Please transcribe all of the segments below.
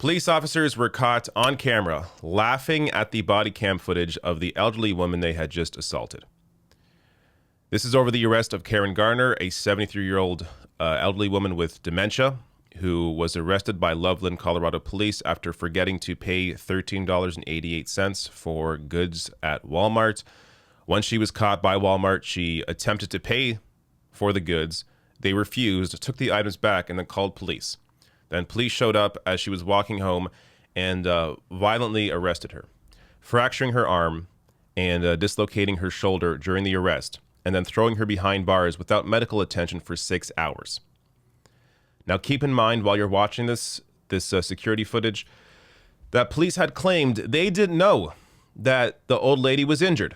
Police officers were caught on camera laughing at the body cam footage of the elderly woman they had just assaulted. This is over the arrest of Karen Garner, a 73-year-old elderly woman with dementia who was arrested by Loveland, Colorado police after forgetting to pay $13.88 for goods at Walmart. Once she was caught by Walmart, she attempted to pay for the goods. They refused, took the items back, and then called police. Then police showed up as she was walking home and violently arrested her, fracturing her arm and dislocating her shoulder during the arrest, and then throwing her behind bars without medical attention for 6 hours. Now, keep in mind while you're watching this security footage that police had claimed they didn't know that the old lady was injured.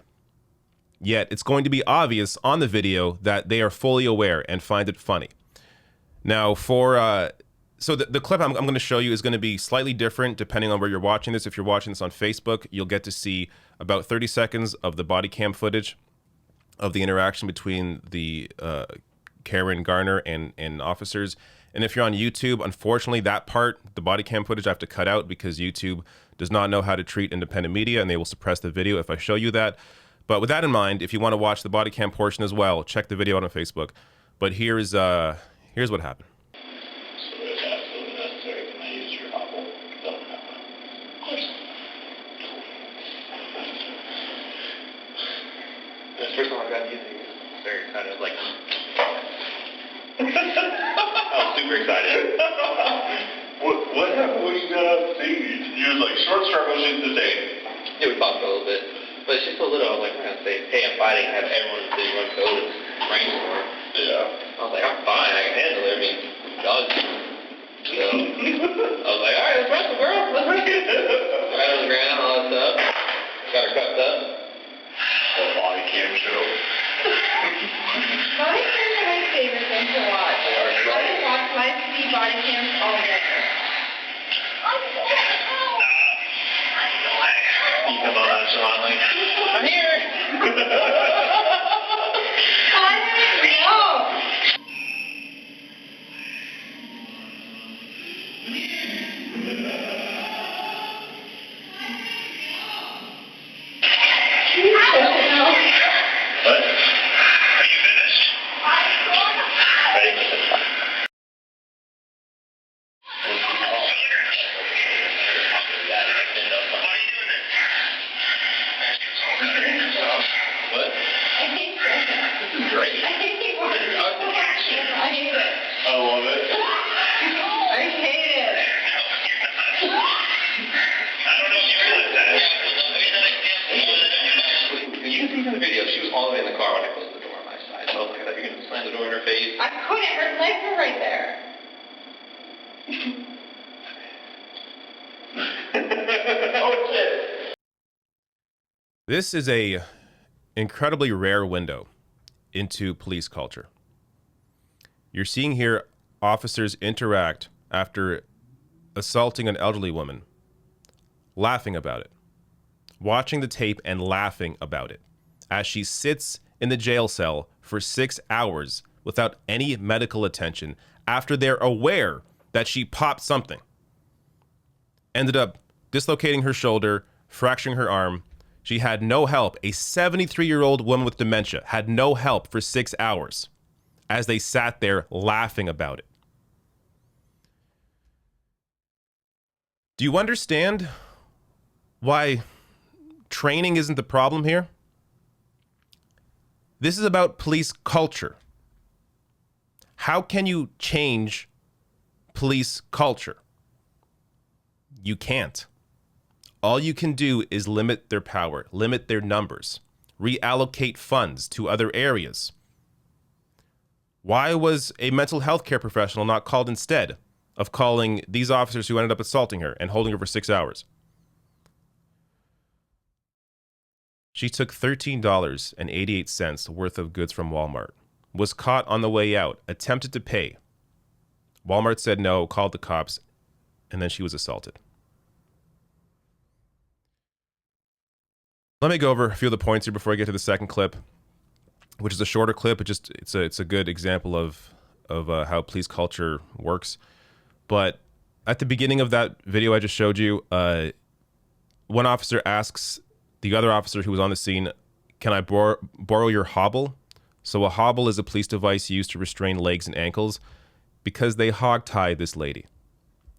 Yet it's going to be obvious on the video that they are fully aware and find it funny. Now, so the clip I'm going to show you is going to be slightly different depending on where you're watching this. If you're watching this on Facebook, you'll get to see about 30 seconds of the body cam footage of the interaction between the Karen Garner and officers. And if you're on YouTube, unfortunately, that part, the body cam footage, I have to cut out because YouTube does not know how to treat independent media, and they will suppress the video if I show you that. But with that in mind, if you want to watch the body cam portion as well, check the video out on Facebook. But here's what happened. The first time I got using it, very excited. I was like, I was super excited. What happened when you got off stage? You was like, short motion to say. Yeah, we talked a little bit. But she's so little, I was like, I'm going to say, hey, I'm fighting, have everyone in the city run code and brainstorm. Yeah. I was like, I'm fine, I can handle it. I mean, dogs. So, I was like, all right, let's wrestle, girl. Let's wrestle. Right on the ground, all that stuff. Got her cuffed up. The body cam show. Body cams are my favorite thing to watch. I can watch my speed body cams all day. You come on that shot like, I'm here. what? Are you finished? Ready? What? I hate this. This is great. I hate it. I hate it. I love it. I hate it. I don't know if you realize that. You can see in the video, she was all the way in the car when I closed the door on my side. So I was like, I thought you were going to slam the door in her face. I couldn't. Her legs were right there. Oh, shit. This is a incredibly rare window into police culture. You're seeing here officers interact after assaulting an elderly woman, laughing about it, watching the tape and laughing about it as she sits in the jail cell for 6 hours without any medical attention after they're aware that she popped something. Ended up dislocating her shoulder, fracturing her arm. She had no help. A 73-year-old woman with dementia had no help for 6 hours as they sat there laughing about it. Do you understand why training isn't the problem here? This is about police culture. How can you change police culture? You can't. All you can do is limit their power, limit their numbers, reallocate funds to other areas. Why was a mental health care professional not called instead of calling these officers who ended up assaulting her and holding her for 6 hours? She took $13.88 worth of goods from Walmart, was caught on the way out, attempted to pay. Walmart said no, called the cops, and then she was assaulted. Let me go over a few of the points here before I get to the second clip, which is a shorter clip. It's a good example of how police culture works. But at the beginning of that video I just showed you, one officer asks the other officer who was on the scene, "Can I borrow your hobble?" So a hobble is a police device used to restrain legs and ankles, because they hogtied this lady.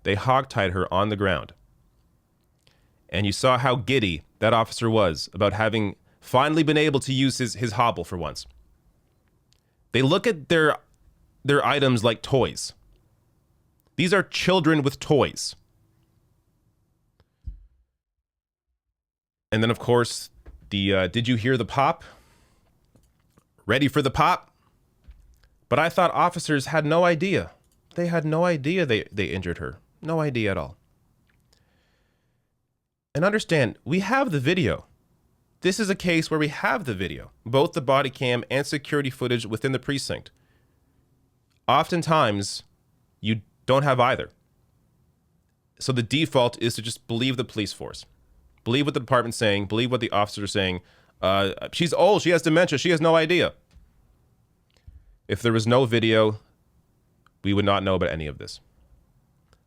They hogtied her on the ground. And you saw how giddy that officer was about having finally been able to use his hobble for once. They look at their items like toys. These are children with toys. And then, of course, the did you hear the pop? Ready for the pop? But I thought officers had no idea. They had no idea they injured her. No idea at all. And understand, we have the video. This is a case where we have the video, both the body cam and security footage within the precinct. Oftentimes, you don't have either. So the default is to just believe the police force. Believe what the department's saying. Believe what the officers are saying. She's old. She has dementia. She has no idea. If there was no video, we would not know about any of this.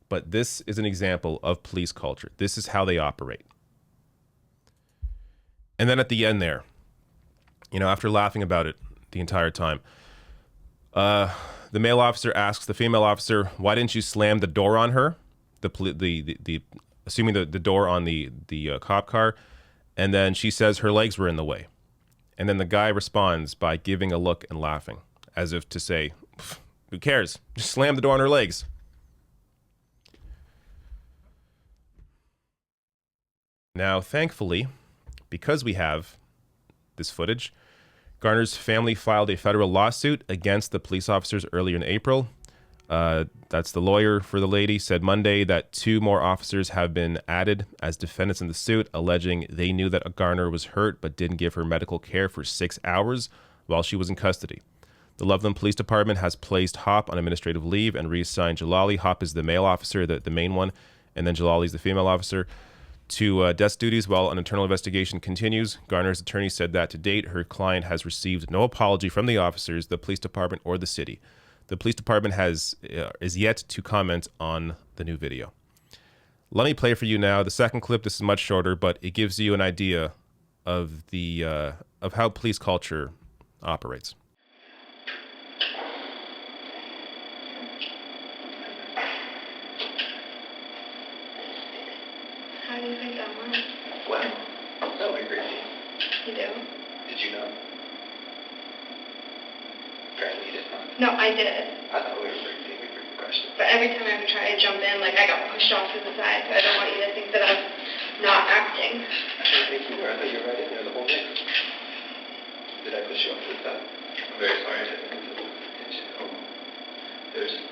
But this is an example of police culture. This is how they operate. And then at the end there, after laughing about it the entire time, the male officer asks the female officer, "Why didn't you slam the door on her?" Assuming the door on the cop car. And then she says her legs were in the way. And then the guy responds by giving a look and laughing, as if to say, who cares? Just slam the door on her legs. Now, thankfully, because we have this footage, Garner's family filed a federal lawsuit against the police officers earlier in April. That's the lawyer for the lady said Monday that 2 more officers have been added as defendants in the suit, alleging they knew that Garner was hurt but didn't give her medical care for 6 hours while she was in custody. The Loveland Police Department has placed Hop on administrative leave and reassigned Jalali. Hop is the male officer, the main one, and then Jalali is the female officer, to desk duties while an internal investigation continues. Garner's attorney said that to date, her client has received no apology from the officers, the police department, or the city. The police department is yet to comment on the new video. Let me play for you now the second clip. This is much shorter, but it gives you an idea of of how police culture operates. How do you think that went? Well, that went great. You do? Did you know? Apparently you did not. No, I did. I thought we were pretty good questions. But every time I would try to jump in, I got pushed off to the side, so I don't want you to think that I'm not acting. I didn't think you were. I thought you were right in there the whole thing. Did I push you off to the side? I'm very sorry to attention. There's a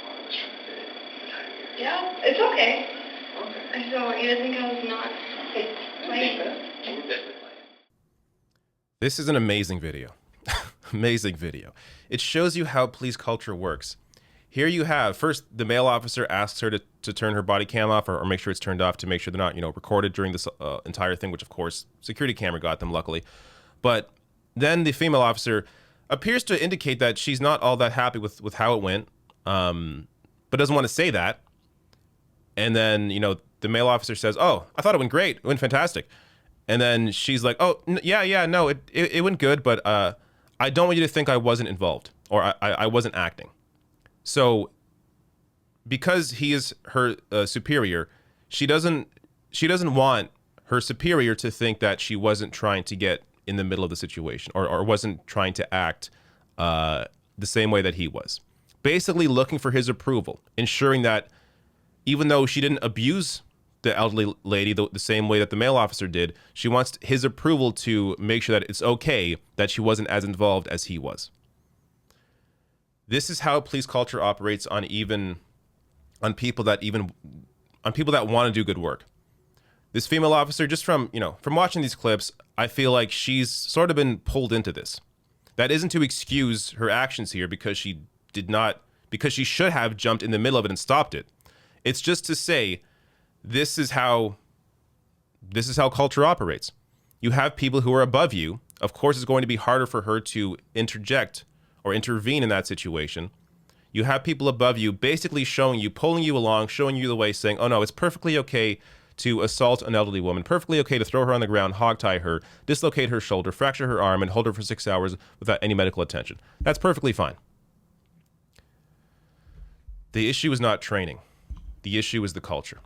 lot of us trying to fit in. Yeah, it's okay. Okay. I just don't want you to think I was not playing. This is an amazing video. Amazing video. It shows you how police culture works. Here you have, first, the male officer asks her to turn her body cam off or make sure it's turned off to make sure they're not, recorded during this entire thing, which, of course, security camera got them, luckily. But then the female officer appears to indicate that she's not all that happy with how it went, but doesn't want to say that. And then, the male officer says, "Oh, I thought it went great. It went fantastic." And then she's like, "Oh, yeah, no, it went good, but I don't want you to think I wasn't involved or I wasn't acting." So because he is her superior, she doesn't want her superior to think that she wasn't trying to get in the middle of the situation or wasn't trying to act the same way that he was. Basically looking for his approval, ensuring that even though she didn't abuse the elderly lady the same way that the male officer did, she wants his approval to make sure that it's okay that she wasn't as involved as he was. This is how police culture operates on people that want to do good work. This female officer, just from watching these clips, I feel like she's sort of been pulled into this. That isn't to excuse her actions here because she should have jumped in the middle of it and stopped it. It's just to say, this is how culture operates. You have people who are above you. Of course, it's going to be harder for her to interject or intervene in that situation. You have people above you basically showing you, pulling you along, showing you the way, saying, oh no, it's perfectly okay to assault an elderly woman, perfectly okay to throw her on the ground, hog-tie her, dislocate her shoulder, fracture her arm, and hold her for 6 hours without any medical attention. That's perfectly fine. The issue is not training. The issue is the culture.